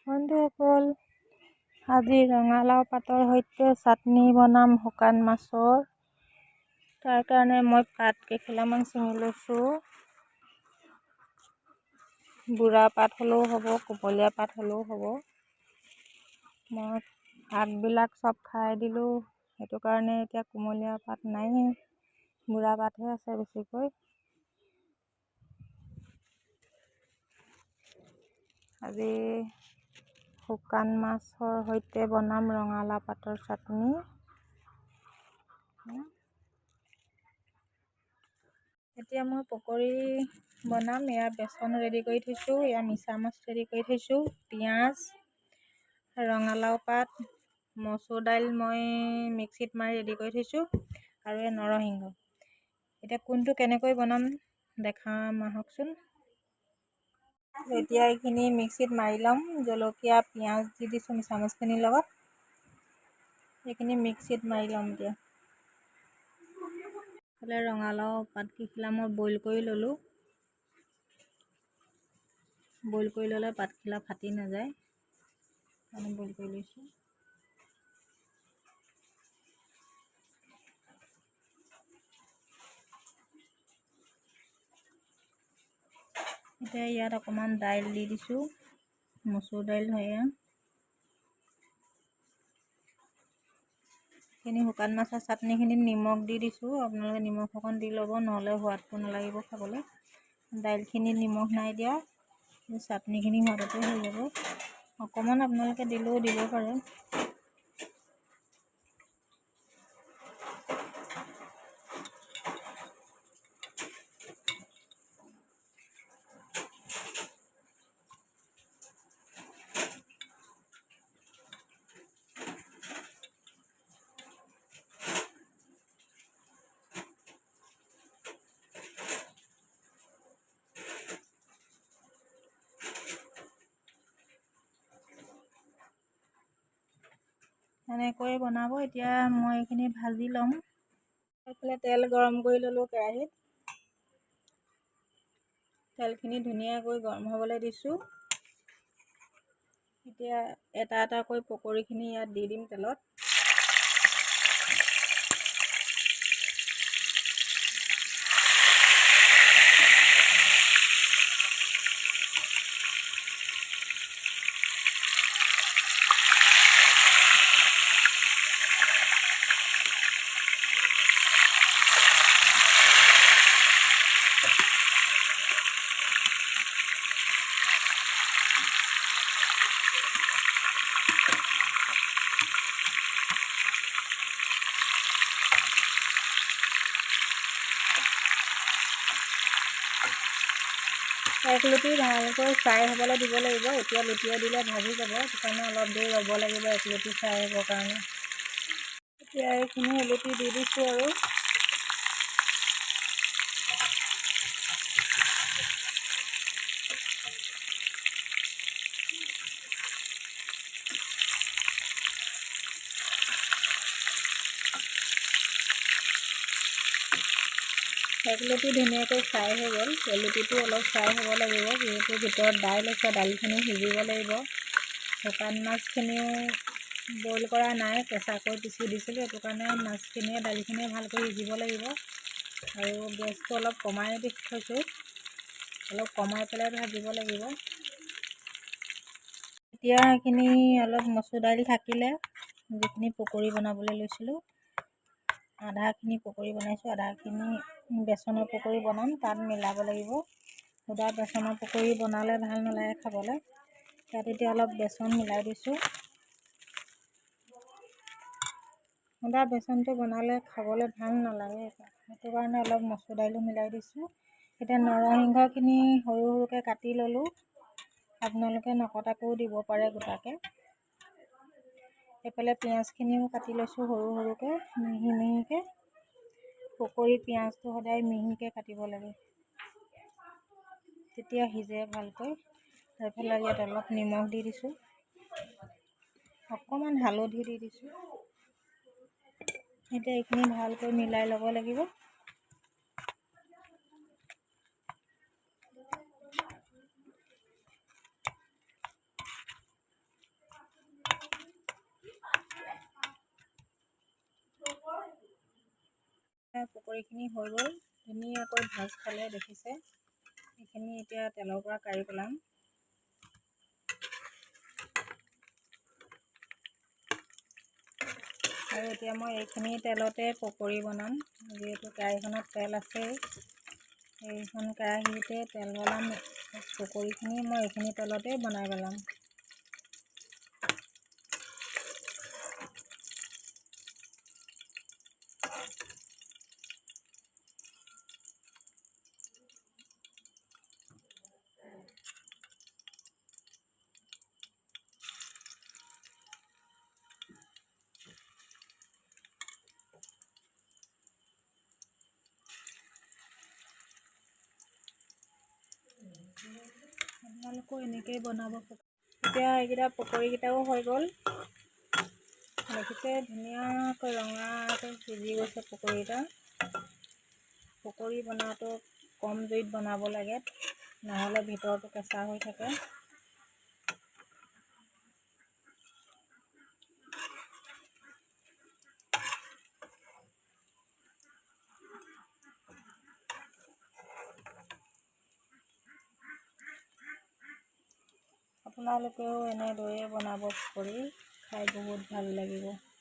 বন্ধুসকল, আজি ৰঙালাও পাতৰ সৈতে চাটনি বনাম শুকান মাছৰ। তাৰ কাৰণে মই পাত কেইখিলামান ছিঙি লৈছোঁ। বুঢ়া পাত হ'লেও হ'ব, কুমলীয়া পাত হ'লেও হ'ব। মই আগবিলাক চব খাই দিলোঁ, সেইটো কাৰণে এতিয়া কুমলীয়া পাত নাইয়ে, বুঢ়া পাতহে আছে বেছিকৈ। আজি শুকান মাছৰ সৈতে বনাম ৰঙালাও পাতৰ চাটনি। এতিয়া মই পকৰি বনাম। এয়া বেচন ৰেডি কৰি থৈছোঁ, এয়া মিছা মাছ ৰেডি কৰি থৈছোঁ, পিঁয়াজ, ৰঙালাও পাত, মচুৰ দাইল মই মিক্সিত মাৰি ৰেডি কৰি থৈছোঁ আৰু এই নৰসিংহ। এতিয়া কোনটো কেনেকৈ বনাম দেখাম আহকচোন। এতিয়া এইখিনি মিক্সিত মাৰি ল'ম। জলকীয়া, পিঁয়াজ দি দিছোঁ মিছা মাছখিনিৰ লগত। এইখিনি মিক্সিত মাৰি ল'ম এতিয়া। ৰঙালাও পাতকেইখিলা মই বইল কৰি ল'লোঁ। বইল কৰি ল'লে পাতখিলা ফাটি নাযায়, সেইকাৰণে বইল কৰি লৈছোঁ। এতিয়া ইয়াত অকণমান দাইল দি দিছোঁ, মচুৰ দাইল হয় এয়া। এইখিনি শুকান মাছৰ চাটনিখিনিত নিমখ দি দিছোঁ। আপোনালোকে নিমখ অকণ দি ল'ব, নহ'লে সোৱাদটো নালাগিব খাবলৈ। দাইলখিনিত নিমখ নাই দিয়া, চাটনিখিনি সোৱাদতে হৈ যাব। অকণমান আপোনালোকে দিলেও দিব পাৰে। এনেকৈ বনাব। এতিয়া মই এইখিনি ভাজি ল'ম। এইফালে তেল গৰম কৰি ল'লোঁ কেৰাহীত। তেলখিনি ধুনীয়াকৈ গৰম হ'বলৈ দিছোঁ। এতিয়া এটা এটাকৈ পকৰিখিনি ইয়াত দি দিম তেলত। এক লুটি ভালকৈ ফ্ৰাই হ'বলৈ দিব লাগিব। এতিয়া লুটিয়াই দিলে ভাজি যাব, সেইকাৰণে অলপ দেৰি ৰ'ব লাগিব এক লুটি ফ্ৰাই হ'বৰ কাৰণে। এতিয়া এইখিনি এলুটি দি দিছোঁ আৰু। এক লুটি ধুনীয়াকৈ ফ্ৰাই হৈ গ'ল। এলুটিটো অলপ ফ্ৰাই হ'ব লাগিব, যিহেতু ভিতৰত দাইল আছে, দাইলখিনি সিজিব লাগিব। শুকান মাছখিনিও বইল কৰা নাই, কেঁচাকৈ পিচি দিছিলোঁ, সেইটো কাৰণে মাছখিনিয়ে দাইলখিনিয়ে ভালকৈ সিজিব লাগিব। আৰু গেছটো অলপ কমাই দি থৈছোঁ, অলপ কমাই পেলাই ভাজিব লাগিব। এতিয়া এইখিনি অলপ মচুৰ দাইল থাকিলে, যিখিনি পকৰি বনাবলৈ লৈছিলোঁ, আধাখিনি পকৰি বনাইছোঁ, আধাখিনি বেচনৰ পকৰি বনাম, তাত মিলাব লাগিব। সুদা বেচনৰ পকৰি বনালে ভাল নালাগে খাবলৈ। তাত এতিয়া অলপ বেচন মিলাই দিছোঁ। সুদা বেচনটো বনালে খাবলৈ ভাল নালাগে, সেইটো কাৰণে অলপ মচুৰ দাইলো মিলাই দিছোঁ। এতিয়া নৰসিংহখিনি সৰু সৰুকৈ কাটি ল'লোঁ। আপোনালোকে নকটাকৈও দিব পাৰে গোটাকৈ। এইফালে পিঁয়াজখিনিও কাটি লৈছোঁ সৰু সৰুকৈ, মিহি মিহিকৈ। পকৰি পিঁয়াজটো সদায় মিহিকৈ কাটিব লাগে, তেতিয়া সিজে ভালকৈ। এইফালে ইয়াত অলপ নিমখ দি দিছোঁ, অকণমান হালধি দি দিছোঁ। এতিয়া এইখিনি ভালকৈ মিলাই ল'ব লাগিব। পকৰীখিনি হৈ গ'ল, ধুনীয়াকৈ ভাজ খালে দেখিছে। এইখিনি এতিয়া তেলৰ পৰা কাঢ়ি পেলাম। আৰু এতিয়া মই এইখিনি তেলতে পকৰী বনাম, যিহেতু কেৰাহীখনত তেল আছেই। এইখন কেৰাহীতে তেল বনাম, পকৰীখিনি মই এইখিনি তেলতে বনাই পেলাম। আপোনালোকেও এনেকৈয়ে বনাব। এতিয়া এইকেইটা পকৰীকেইটাও হৈ গ'ল, দেখিছে ধুনীয়াকৈ ৰঙাকৈ সিজি গৈছে পকৰীকেইটা। পকৰী বনাওঁতে কম জুইত বনাব লাগে, নহ'লে ভিতৰটো কেঁচা হৈ থাকে। আপোনালোকেও এনেদৰে বনাব পকৰী, খাই বহুত ভাল লাগিব।